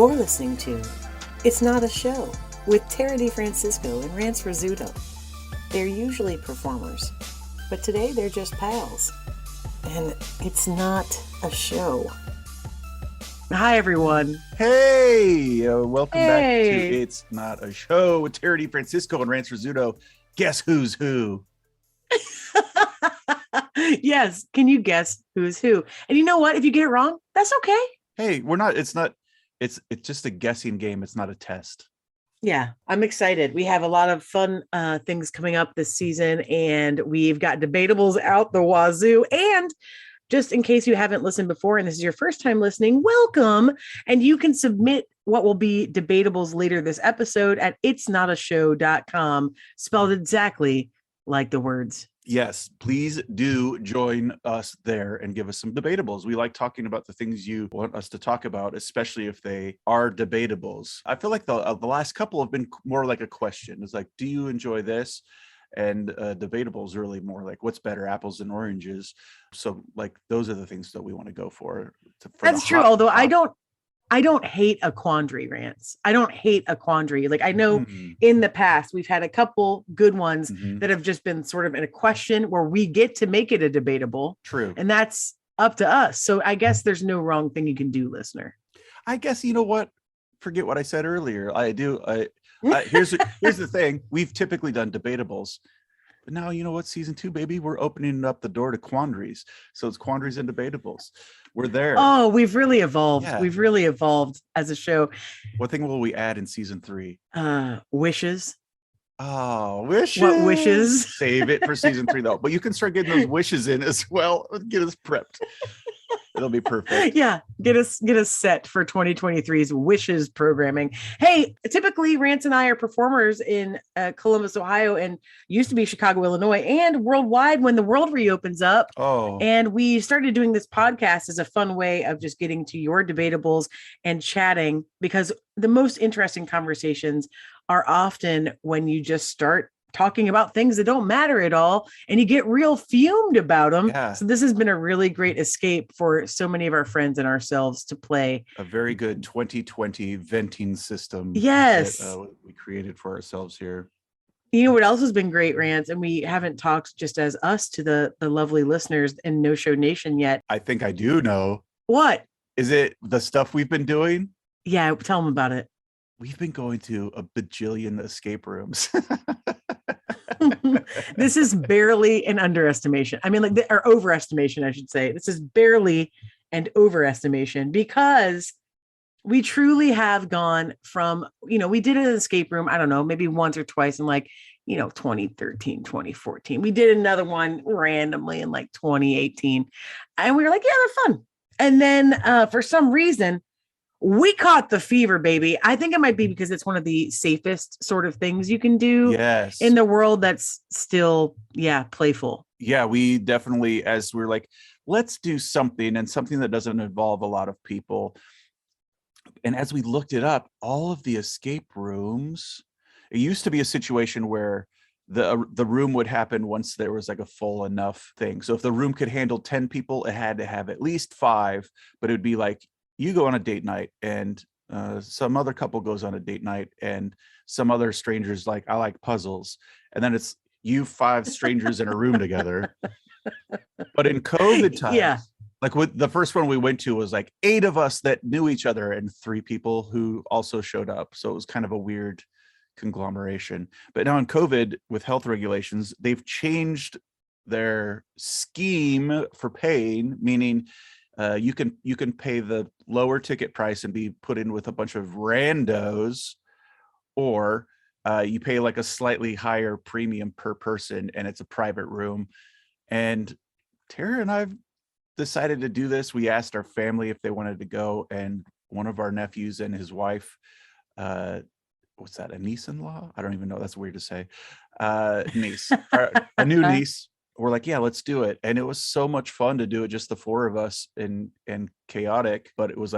You're listening to It's Not a Show with Tara DeFrancisco and Rance Rizzuto. They're usually performers, but today they're just pals. And it's not a show. Hi, everyone. Hey, welcome back to It's Not a Show with Tara DeFrancisco and Rance Rizzuto. Guess who's who? Yes, can you guess who's who? And you know what? If you get it wrong, that's okay. Hey, it's just a guessing game. It's not a test. Yeah, I'm excited. We have a lot of fun things coming up this season, and we've got debatables out the wazoo. And just in case you haven't listened before, and this is your first time listening, welcome. And you can submit what will be debatables later this episode at itsnotashow.com, spelled exactly like the words. Yes, please do join us there and give us some debatables. We like talking about the things you want us to talk about, especially if they are debatables. I feel like the last couple have been more like a question. It's like, do you enjoy this? And debatables really more like, what's better, apples and oranges? So like those are the things that we want to go for. That's true. Although I don't hate a quandary, Rance. I don't hate a quandary. Like I know in the past, we've had a couple good ones that have just been sort of in a question where we get to make it a debatable. True. And that's up to us. So I guess there's no wrong thing you can do, listener. I guess, you know what? Forget what I said earlier. Here's the thing. We've typically done debatables. But now, you know what? Season 2, baby, we're opening up the door to quandaries. So it's quandaries and debatables. We're there. Oh, we've really evolved. Yeah. We've really evolved as a show. What thing will we add in season 3? Wishes. Oh, wishes. What wishes? Save it for season 3, though. But you can start getting those wishes in as well. Get us prepped. It'll be perfect. Yeah, get us set for 2023's wishes programming. Hey, typically Rance and I are performers in Columbus, Ohio, and used to be Chicago, Illinois, and worldwide when the world reopens up. Oh, and we started doing this podcast as a fun way of just getting to your debatables and chatting, because the most interesting conversations are often when you just start talking about things that don't matter at all and you get real fumed about them. Yeah. So this has been a really great escape for so many of our friends and ourselves to play. A very good 2020 venting system. Yes. That, we created for ourselves here. You know what else has been great, Rance? And we haven't talked just as us to the lovely listeners in No Show Nation yet. I think I do know. What? Is it the stuff we've been doing? Yeah, tell them about it. We've been going to a bajillion escape rooms. This is barely an underestimation. I mean, or overestimation, I should say. This is barely an overestimation, because we truly have gone from, we did an escape room, I don't know, maybe once or twice in 2013, 2014. We did another one randomly in 2018. And we were like, yeah, they're fun. And then for some reason, we caught the fever, baby. I think it might be because it's one of the safest sort of things you can do in the world that's still, playful. Yeah, we definitely, as we're like, let's do something, and something that doesn't involve a lot of people. And as we looked it up, all of the escape rooms, it used to be a situation where the room would happen once there was a full enough thing. So if the room could handle 10 people, it had to have at least 5, but it would be like, you go on a date night and some other couple goes on a date night and some other strangers like, I like puzzles. And then it's you 5 strangers in a room together. But in COVID times, with the first one we went to was 8 of us that knew each other and 3 people who also showed up. So it was kind of a weird conglomeration. But now in COVID, with health regulations, they've changed their scheme for paying, meaning you can pay the lower ticket price and be put in with a bunch of randos, or you pay a slightly higher premium per person and it's a private room. And Tara and I've decided to do this. We asked our family if they wanted to go, and one of our nephews and his wife, what's that, a niece-in-law? I don't even know. That's weird to say. Niece, a new niece. We're like, yeah, let's do it. And it was so much fun to do it, just the 4 of us, and chaotic, but it was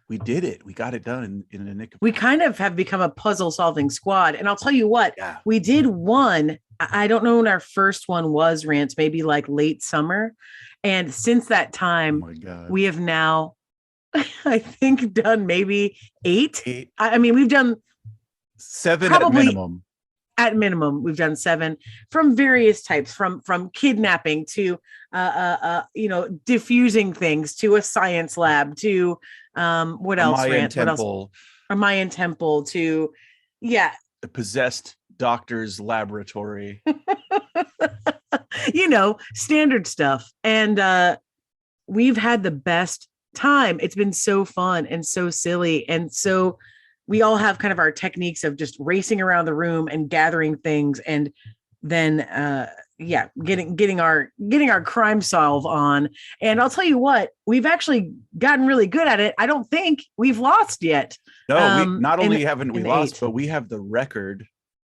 we did it. We got it done in the nick of time. We kind of have become a puzzle solving squad. And I'll tell you what, we did one. I don't know when our first one was, Rance, maybe late summer. And since that time, we have now I think done maybe 8. Eight, I mean, we've done 7 at probably minimum. at minimum, we've done 7 from various types, from kidnapping to diffusing things to a science lab to what A else, Mayan Rance? What else? temple, A Mayan temple to yeah, a possessed doctor's laboratory. standard stuff. And we've had the best time. It's been so fun and so silly. And so we all have kind of our techniques of just racing around the room and gathering things and then getting our crime solve on. And I'll tell you what, we've actually gotten really good at it. I don't think we've lost yet. No, we not only in, haven't we in lost, 8. but we have the record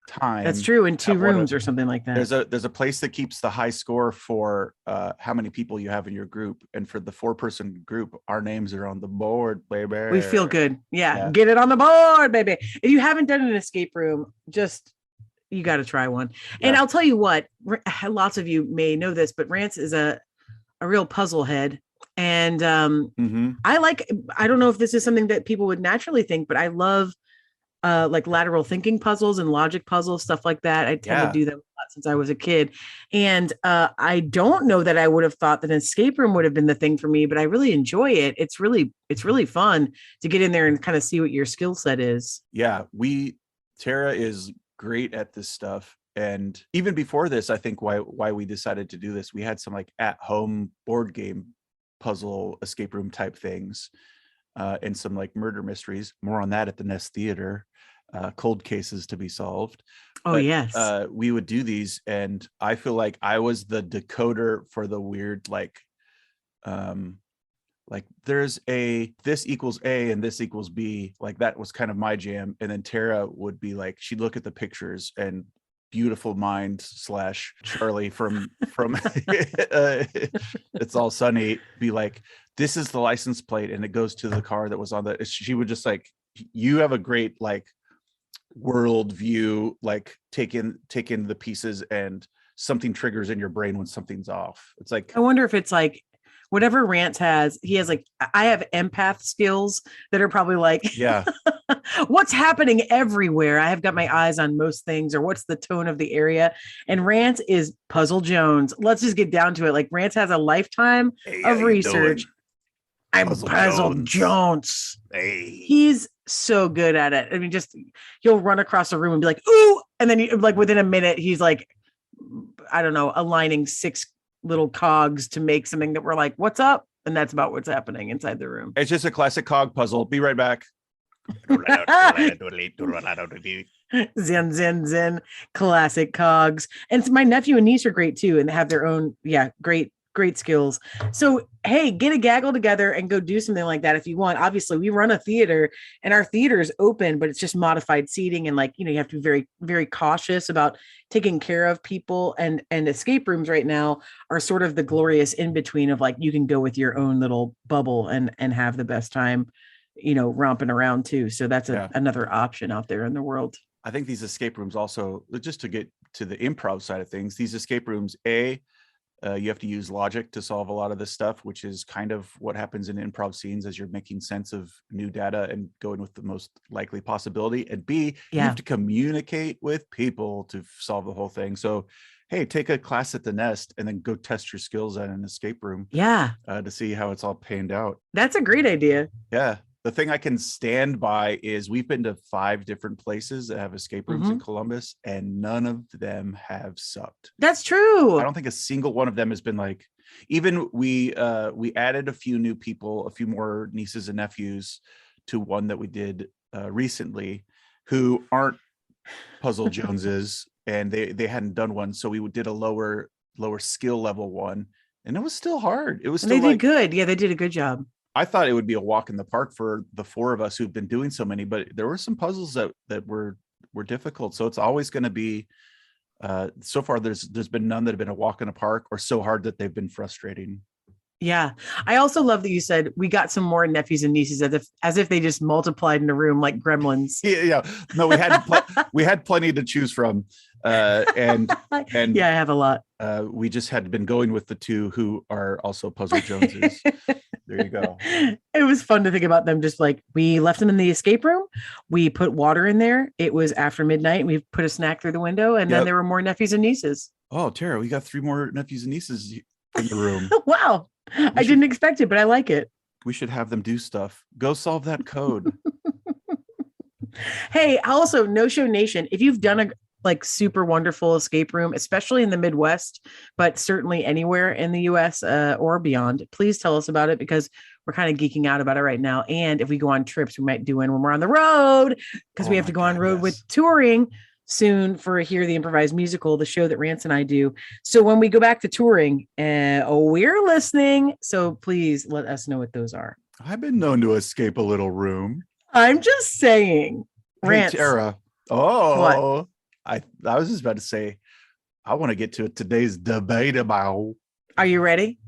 time. That's true, in 2 at one rooms of- or something like that. There's a place that keeps the high score for how many people you have in your group, and for the 4-person group, our names are on the board, baby. We feel good. Yeah. Get it on the board, baby. If you haven't done an escape room, you got to try one. And Yeah. I'll tell you what, lots of you may know this, but Rance is a real puzzle head. And I don't know if this is something that people would naturally think, but I love like lateral thinking puzzles and logic puzzles, stuff like that. I tend to do them a lot since I was a kid. And I don't know that I would have thought that an escape room would have been the thing for me, but I really enjoy it. It's really fun to get in there and kind of see what your skill set is. Yeah, Tara is great at this stuff. And even before this, I think why we decided to do this, we had some like at-home board game puzzle escape room type things, and some like murder mysteries. More on that at the Nest Theater. Cold cases to be solved. Oh, But, yes. we would do these, and I feel like I was the decoder for the weird like there's this equals A and this equals B. Like that was kind of my jam. And then Tara would be like, she'd look at the pictures and Beautiful Mind / Charlie from It's All Sunny be like, this is the license plate, and it goes to the car that was on the. She would just like, you have a great like world view, like take in the pieces, and something triggers in your brain when something's off. It's like, I wonder if it's like whatever Rance has, he has like, I have empath skills that are probably like, yeah, what's happening everywhere. I have got my eyes on most things, or what's the tone of the area. And Rance is Puzzle Jones. Let's just get down to it. Like Rance has a lifetime hey, how of you research. doing? I'm Puzzle Puzzle Jones. Jones. Hey, He's so good at it. I mean, just he'll run across a room and be like, ooh, and then like within a minute, he's like, I don't know, aligning 6 little cogs to make something that we're like, what's up? And that's about what's happening inside the room. it's just a classic cog puzzle. Be right back. Zen, zen, zen, classic cogs. And so my nephew and niece are great too, and have their own, great skills. So, hey, get a gaggle together and go do something like that if you want. Obviously, we run a theater, and our theater is open, but it's just modified seating. And like, you have to be very, very cautious about taking care of people. And escape rooms right now are sort of the glorious in between of like, you can go with your own little bubble and have the best time, romping around too. So that's another option out there in the world. I think these escape rooms also, just to get to the improv side of things, these escape rooms, you have to use logic to solve a lot of this stuff, which is kind of what happens in improv scenes as you're making sense of new data and going with the most likely possibility. And B, you have to communicate with people to solve the whole thing. So, hey, take a class at the Nest and then go test your skills at an escape room. Yeah. To see how it's all panned out. That's a great idea. Yeah. The thing I can stand by is we've been to 5 different places that have escape rooms in Columbus, and none of them have sucked. That's true. I don't think a single one of them has been like, even we added a few new people, a few more nieces and nephews to one that we did recently who aren't Puzzle Joneses, and they hadn't done one. So we did a lower skill level one, and it was still hard. It was still, they did good. Yeah, they did a good job. I thought it would be a walk in the park for the 4 of us who've been doing so many, but there were some puzzles that were difficult. So it's always going to be, so far there's been none that have been a walk in the park or so hard that they've been frustrating. Yeah. I also love that you said we got some more nephews and nieces as if they just multiplied in a room like gremlins. Yeah. No, we had plenty to choose from. And yeah, I have a lot. We just had been going with the two who are also Puzzle Joneses. There you go. It was fun to think about them. Just like we left them in the escape room, we put water in there. It was after midnight. We put a snack through the window, and then there were more nephews and nieces. Oh, Tara, we got 3 more nephews and nieces in the room. Wow, I didn't expect it, but I like it. We should have them do stuff. Go solve that code. Hey, also, No Show Nation, if you've done a like super wonderful escape room, especially in the Midwest, but certainly anywhere in the US or beyond, please tell us about it, because we're kind of geeking out about it right now. And if we go on trips, we might do one when we're on the road, because we have to go on road with touring soon for Hear the Improvised Musical, the show that Rance and I do. So when we go back to touring, we're listening. So please let us know what those are. I've been known to escape a little room. I'm just saying. Rance. Hey, Tara. Oh, what? I was just about to say, I want to get to today's debatable. Are you ready?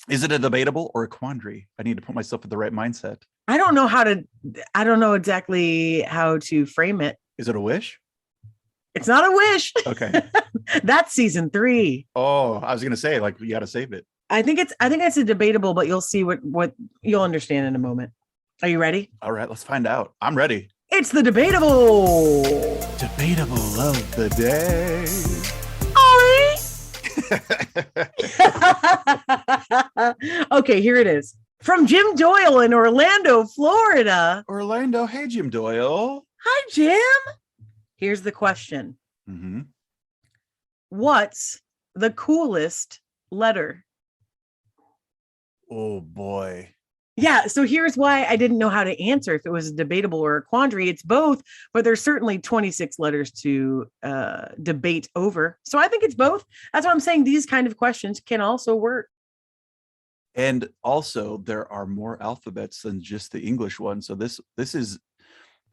Is it a debatable or a quandary? I need to put myself in the right mindset. I don't know exactly how to frame it. Is it a wish? It's not a wish. Okay. That's season 3. Oh, I was going to say, like, you got to save it. I think it's a debatable, but you'll see what you'll understand in a moment. Are you ready? All right, let's find out. I'm ready. It's the debatable. Debatable of the day. Okay, here it is. From Jim Doyle in Orlando, Florida. Orlando. Hey, Jim Doyle. Hi, Jim. Here's the question. Mm-hmm. What's the coolest letter? Oh, boy. Yeah, so here's why I didn't know how to answer if it was a debatable or a quandary. It's both, but there's certainly 26 letters to debate over. So I think it's both. That's what I'm saying. These kind of questions can also work. And also, there are more alphabets than just the English one. So this is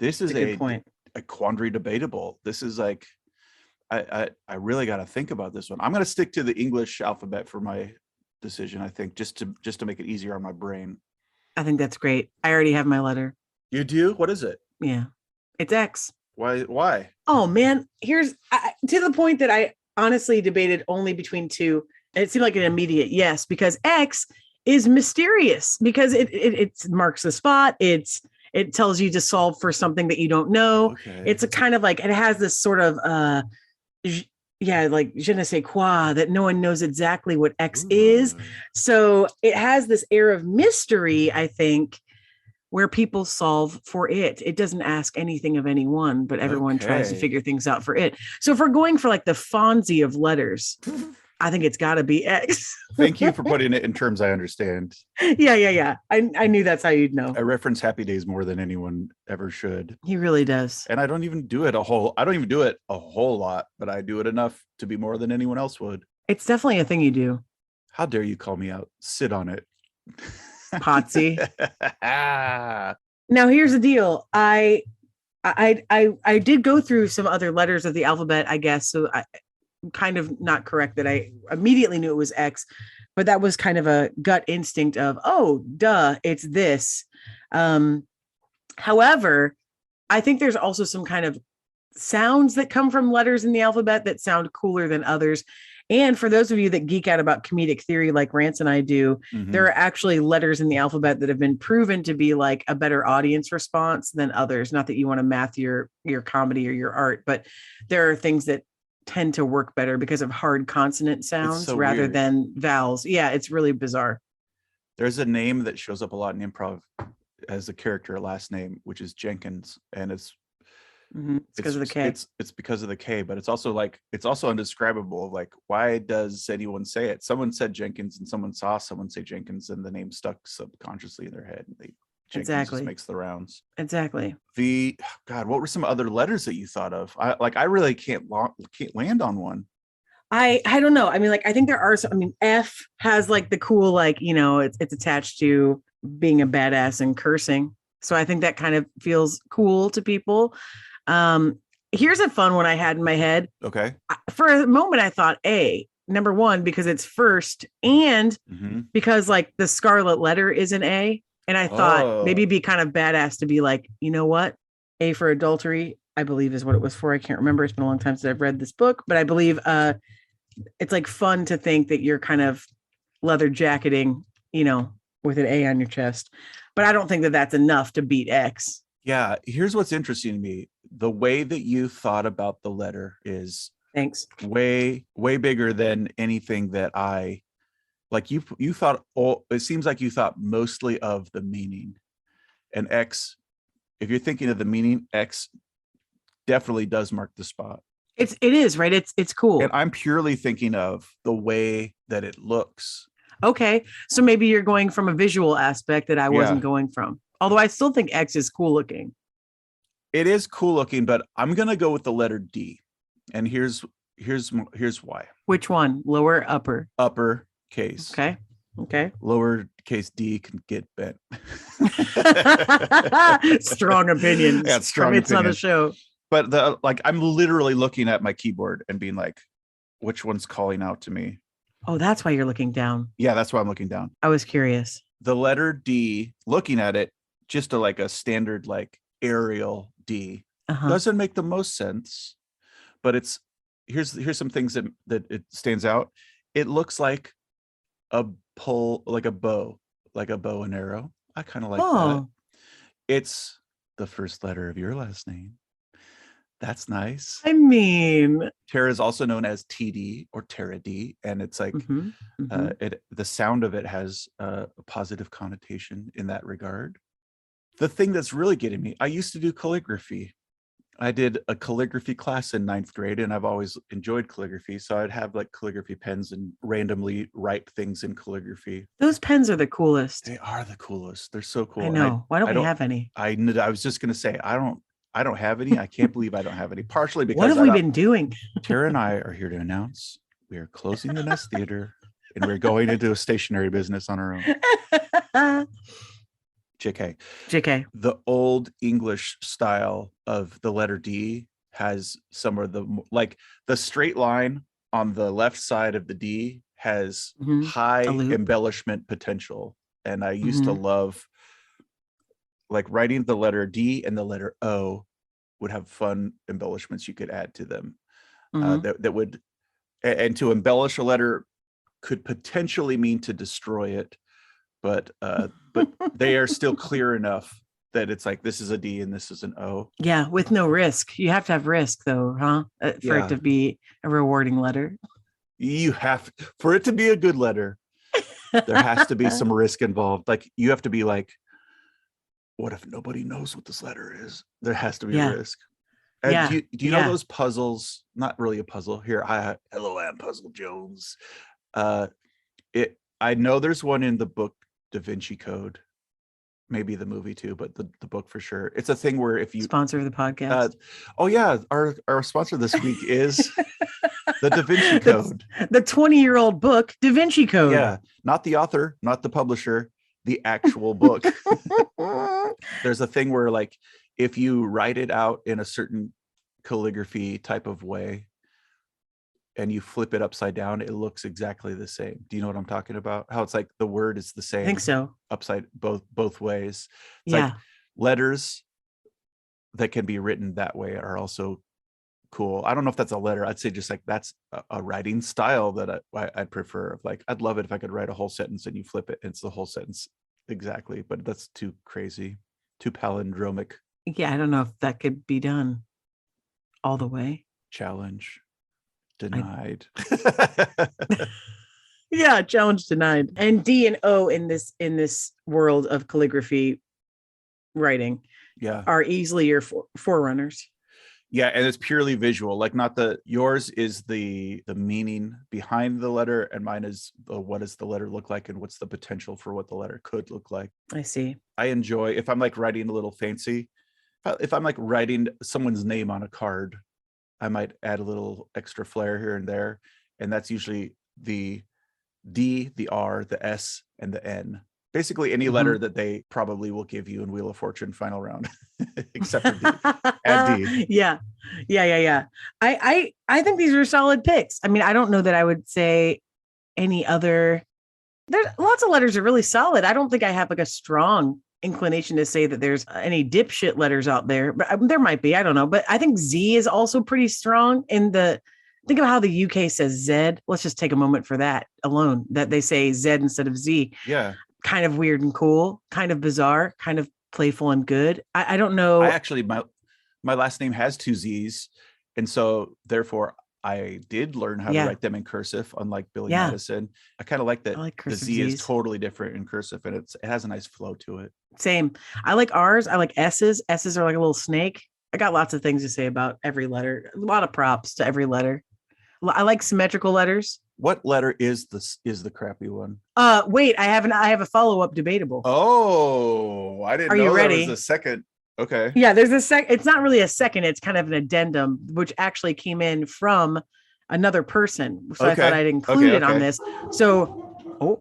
a good point. A quandary debatable. This is like, I really got to think about this one. I'm going to stick to the English alphabet for my decision, I think, just to make it easier on my brain. I think that's great. I already have my letter. You do? What is it? Yeah, it's X. Why? Oh man, here's to the point that I honestly debated only between two. And it seemed like an immediate yes, because X is mysterious, because it marks the spot. It tells you to solve for something that you don't know. Okay. It's a kind of like, it has this sort of like je ne sais quoi, that no one knows exactly what X is. So it has this air of mystery, I think, where people solve for it. It doesn't ask anything of anyone, but everyone tries to figure things out for it. So if we're going for like the Fonzie of letters, I think it's got to be X. Thank you for putting it in terms I understand. Yeah. I knew that's how you'd know. I reference Happy Days more than anyone ever should. He really does. And I don't even do it a whole lot, but I do it enough to be more than anyone else would. It's definitely a thing you do. How dare you call me out? Sit on it. Potsy. Now here's the deal. I did go through some other letters of the alphabet, I guess. So I'm kind of not correct that I immediately knew it was X, but that was kind of a gut instinct of, oh, duh, it's this. However, I think there's also some kind of sounds that come from letters in the alphabet that sound cooler than others. And for those of you that geek out about comedic theory like Rance and I do, there are actually letters in the alphabet that have been proven to be like a better audience response than others. Not that you want to math your comedy or your art, but there are things that tend to work better because of hard consonant sounds rather than vowels. Yeah, it's really bizarre. There's a name that shows up a lot in improv as a character last name, which is Jenkins, and it's because of the K. It's because of the K, but it's also undescribable. Like, why does anyone say it? Someone said Jenkins, and someone saw someone say Jenkins, and the name stuck subconsciously in their head. Jenkins just makes the rounds. Exactly. What were some other letters that you thought of? I really can't land on one. I don't know. I mean, like, I think there are some. I mean, F has like the cool, like, it's attached to being a badass and cursing. So I think that kind of feels cool to people. Here's a fun one I had in my head. Okay. For a moment, I thought A, number one, because it's first, and because like the scarlet letter is an A. And I thought maybe it'd be kind of badass to be like, you know what? A for adultery, I believe is what it was for. I can't remember. It's been a long time since I've read this book, but I believe it's like fun to think that you're kind of leather jacketing, with an A on your chest. But I don't think that that's enough to beat X. Yeah. Here's what's interesting to me. The way that you thought about the letter is Thanks. way, way bigger than anything that I like. You thought, it seems like you thought mostly of the meaning, and X, if you're thinking of the meaning, X definitely does mark the spot. It is, right? It's cool. And I'm purely thinking of the way that it looks. Okay. So maybe you're going from a visual aspect that I wasn't Yeah. going from. Although I still think X is cool looking. It is cool looking, but I'm gonna go with the letter D. And here's why. Which one? Lower, upper? Upper case. Okay. Lower case D can get bent. Strong opinions. Yeah, strong It's not a opinions. show. But I'm literally looking at my keyboard and being like, which one's calling out to me? Oh, that's why you're looking down. Yeah, that's why I'm looking down. I was curious. The letter D, looking at it, just a standard Arial D, doesn't make the most sense. But here's some things that it stands out. It looks like a bow, like a bow and arrow. I kind of like that. It's the first letter of your last name. That's nice. I mean, Tara is also known as TD or Tara D, and it's like the sound of it has a positive connotation in that regard. The thing that's really getting me, I used to do calligraphy. I did a calligraphy class in 9th grade, and I've always enjoyed calligraphy. So I'd have calligraphy pens and randomly write things in calligraphy. Those pens are the coolest. They are the coolest. They're so cool. I know. Why don't we have any? I was just going to say, I don't have any. I can't believe I don't have any. Partially because what have we been doing? Tara and I are here to announce we are closing the Nest Theater and we're going into a stationery business on our own. JK. The old English style of the letter D has some of the straight line on the left side of the D has high embellishment potential. And I used to love writing the letter D, and the letter O would have fun embellishments you could add to them. That would, and to embellish a letter could potentially mean to destroy it, but they are still clear enough that it's this is a D and this is an O. Yeah, with no risk. You have to have risk though, huh? For it to be a rewarding letter. For it to be a good letter, there has to be some risk involved. You have to be what if nobody knows what this letter is? There has to be a risk. And do you know those puzzles? Not really a puzzle. Here, hello, I'm Puzzle Jones. I know there's one in the book Da Vinci Code, maybe the movie too, but the book for sure. It's a thing where if you sponsor of the podcast. Our sponsor this week is the Da Vinci Code. The 20-year-old book, Da Vinci Code. Yeah, not the author, not the publisher, the actual book. There's a thing where if you write it out in a certain calligraphy type of way and you flip it upside down, it looks exactly the same. Do you know what I'm talking about? How it's the word is the same. I think so. Upside both ways. It's letters that can be written that way are also cool. I don't know if that's a letter. I'd say just that's a writing style that I'd prefer. I'd love it if I could write a whole sentence and you flip it and it's the whole sentence exactly, but that's too crazy, too palindromic. Yeah, I don't know if that could be done all the way. Challenge denied. Yeah, challenge denied. And D and O in this world of calligraphy writing are easily your forerunners. Yeah, and it's purely visual. Not yours is the meaning behind the letter, and mine is what does the letter look like and what's the potential for what the letter could look like. I see. I enjoy if I'm writing a little fancy. If I'm writing someone's name on a card, I might add a little extra flair here and there, and that's usually the D, the R, the S, and the N. Basically, any letter that they probably will give you in Wheel of Fortune final round, except for D. Add D. Yeah. I think these are solid picks. I mean, I don't know that I would say any other. There's lots of letters are really solid. I don't think I have a strong inclination to say that there's any dipshit letters out there, but there might be. I don't know. But I think Z is also pretty strong in the. Think of how the UK says Z. Let's just take a moment for that alone, that they say Z instead of Z. Yeah. Kind of weird and cool, kind of bizarre, kind of playful and good. I don't know. I actually, my last name has 2 Z's. And so therefore I did learn how to write them in cursive, unlike Billy Madison. I kind of like that the Z is totally different in cursive, and it has a nice flow to it. Same. I like R's. I like S's. S's are like a little snake. I got lots of things to say about every letter. A lot of props to every letter. I like symmetrical letters. What letter is the crappy one? Wait, I have a follow-up debatable. Oh, I didn't know there was a second. Okay. Yeah, there's a it's not really a second, it's kind of an addendum, which actually came in from another person. So I thought I'd include it on this. So,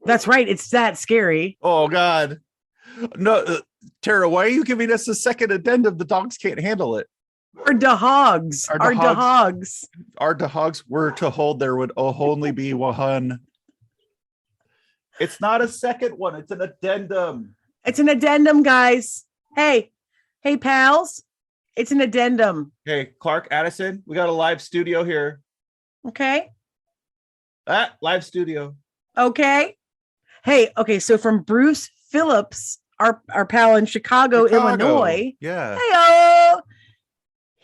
that's right. It's that scary. Oh God. No, Tara, why are you giving us a second addendum? The dogs can't handle it. Our dahogs. Our dahogs were to hold, there would only be one. It's not a second one. It's an addendum. It's an addendum, guys. Hey, pals. It's an addendum. Hey, Clark, Addison, we got a live studio here. Okay. Live studio. Okay. Hey, okay. So from Bruce Phillips, our pal in Chicago, Illinois. Yeah. Hey,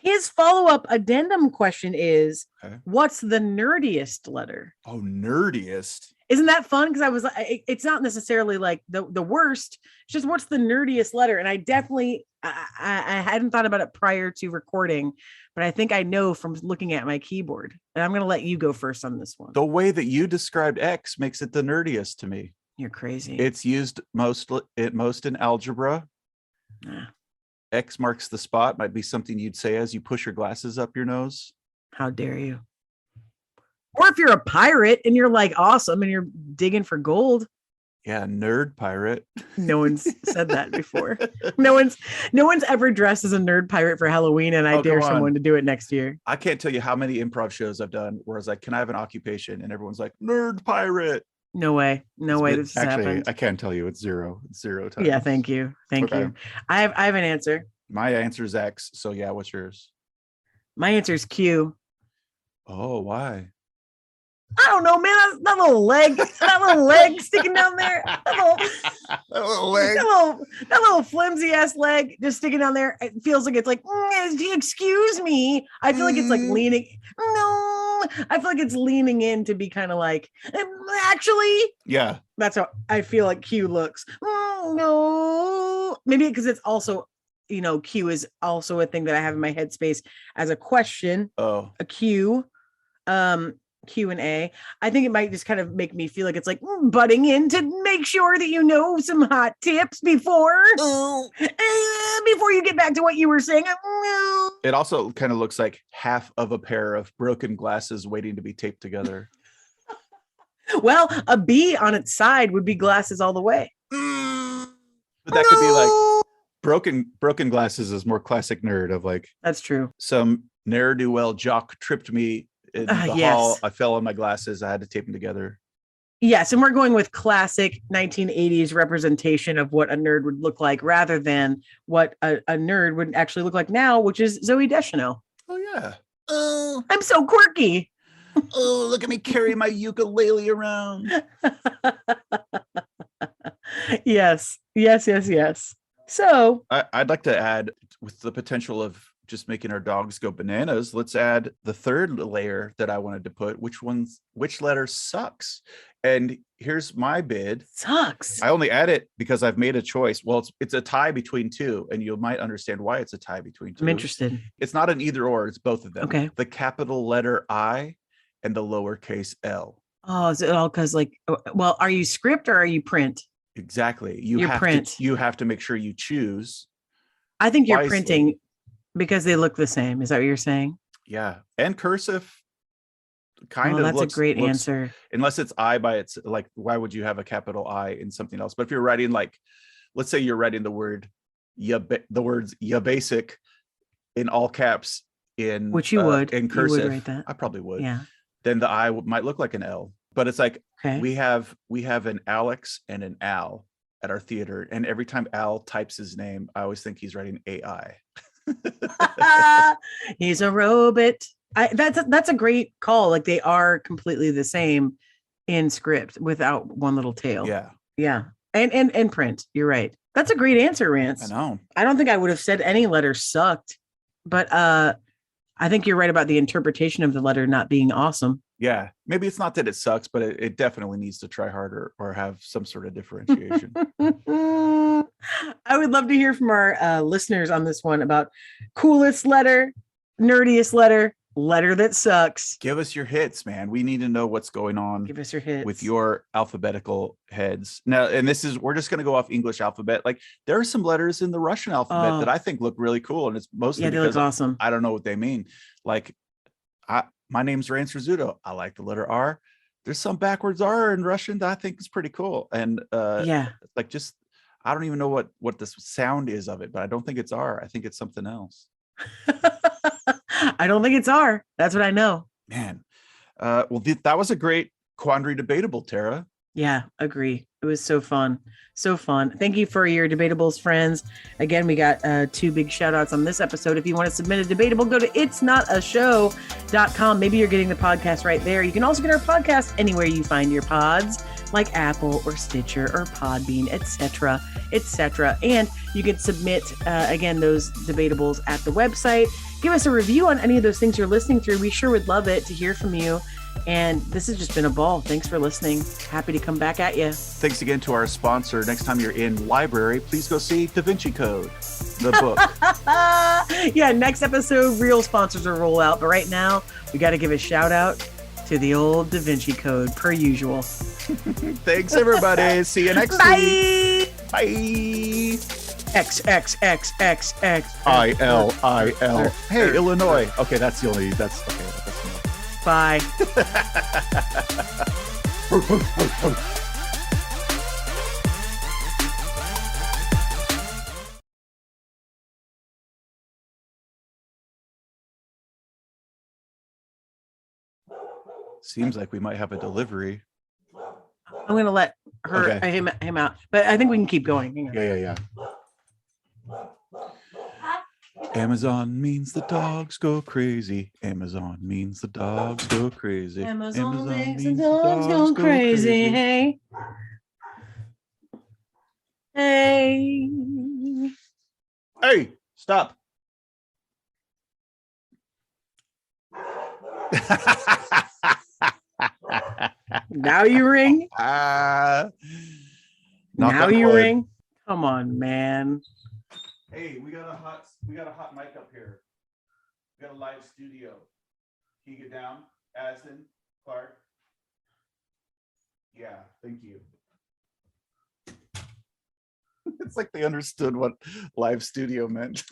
his follow-up addendum question is, what's the nerdiest letter? Oh, nerdiest. Isn't that fun? Because I was like, it's not necessarily like the worst. It's just what's the nerdiest letter? And I definitely, I hadn't thought about it prior to recording, but I think I know from looking at my keyboard. And I'm going to let you go first on this one. The way that you described X makes it the nerdiest to me. You're crazy. It's used most in algebra. X marks the spot might be something you'd say as you push your glasses up your nose. How dare you? Or if you're a pirate and you're like awesome and you're digging for gold. Yeah, nerd pirate. No one's said that before. No one's ever dressed as a nerd pirate for Halloween, and I dare someone to do it next year. I can't tell you how many improv shows I've done where I was like, can I have an occupation? And everyone's like, nerd pirate. No way. No way this actually happened. I can't tell you. It's zero times. Yeah, thank you. Thank you. I have an answer. My answer is X. So yeah, what's yours? My answer is Q. Oh, why? I don't know, man. That little leg sticking down there. That little flimsy ass leg just sticking down there. It feels like it's like, excuse me. I feel like it's like leaning. No, I feel like it's leaning in to be kind of like, actually. Yeah. That's how I feel like Q looks. No, maybe because it's also, Q is also a thing that I have in my headspace as a question. Oh, a Q. Q&A. I think it might just kind of make me feel like it's like butting in to make sure that you know some hot tips before you get back to what you were saying. It also kind of looks like half of a pair of broken glasses waiting to be taped together. Well, a B on its side would be glasses all the way. But that could be like broken glasses is more classic nerd of like. That's true. Some ne'er-do-well jock tripped me in the hall. I fell on my glasses. I had to tape them together. Yes, and we're going with classic 1980s representation of what a nerd would look like rather than what a nerd would actually look like now, which is Zooey Deschanel. Oh, yeah. Oh, I'm so quirky. Oh, look at me carry my ukulele around. Yes. So I'd like to add, with the potential of just making our dogs go bananas, let's add the third layer that I wanted to put. Which letter sucks? And here's my bid. Sucks. I only add it because I've made a choice. Well, it's a tie between two, and you might understand why it's a tie between two. I'm interested. It's not an either or, it's both of them. Okay. The capital letter I and the lowercase L. Oh, is it all because well, are you script or are you print? Exactly. You have to make sure you choose. I think you're wisely. printing because they look the same. Is that what you're saying? Yeah. And cursive that's a great answer. Unless it's I by its, like, why would you have a capital I in something else? But if you're writing, like, let's say you're writing the words "ya basic" in all caps in which you would in cursive, you would write that. I probably would. Yeah. Then the I might look like an L, but it's like okay. we have an Alex and an Al. at our theater, and every time Al types his name, I always think he's writing AI. He's a robot. That's a great call. Like they are completely the same in script without one little tail. Yeah. Yeah. And print. You're right. That's a great answer, Rance. I know. I don't think I would have said any letter sucked, but I think you're right about the interpretation of the letter not being awesome. Yeah. Maybe it's not that it sucks, but it definitely needs to try harder or have some sort of differentiation. I would love to hear from our listeners on this one about coolest letter, nerdiest letter that sucks. Give us your hits, man. We need to know what's going on. Give us your hits with your alphabetical heads. Now, and we're just going to go off English alphabet. Like there are some letters in the Russian alphabet that I think look really cool. And it's mostly they look awesome. I don't know what they mean. Like my name's Rance Rizzuto. I like the letter R. There's some backwards R in Russian that I think is pretty cool. And like just, I don't even know what the sound is of it, but I don't think it's R. I think it's something else. I don't think it's R. That's what I know. Man. Well, that was a great quandary debatable, Tara. Yeah, agree. It was so fun. So fun. Thank you for your debatables, friends. Again, we got 2 big shout outs on this episode. If you want to submit a debatable, go to itsnotashow.com. Maybe you're getting the podcast right there. You can also get our podcast anywhere you find your pods, like Apple or Stitcher or Podbean, etc., etc. And you can submit, again, those debatables at the website. Give us a review on any of those things you're listening through. We sure would love it to hear from you. And this has just been a ball. Thanks for listening. Happy to come back at you. Thanks again to our sponsor. Next time you're in library, please go see Da Vinci Code, the book. Yeah, next episode, real sponsors will roll out. But right now, we got to give a shout out to the old Da Vinci Code, per usual. Thanks, everybody. See you next week. Bye. X. ILIL. Hey, Illinois. Okay, that's okay. That's Bye. Seems like we might have a delivery. I'm going to let her him out, but I think we can keep going. Hang on. Yeah. Amazon means the dogs go crazy. Amazon means the dogs go crazy. Amazon makes the dogs go crazy. Hey. Hey, stop. Now you ring. Now you ring. Come on, man. Hey, we got a hot mic up here. We got a live studio. Can you get down, Addison, Clark? Yeah, thank you. It's like they understood what live studio meant.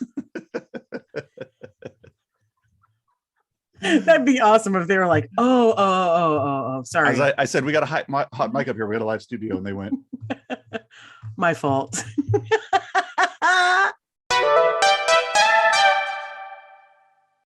That'd be awesome if they were like, oh, sorry. I said, we got a hot mic up here. We got a live studio, and they went. My fault.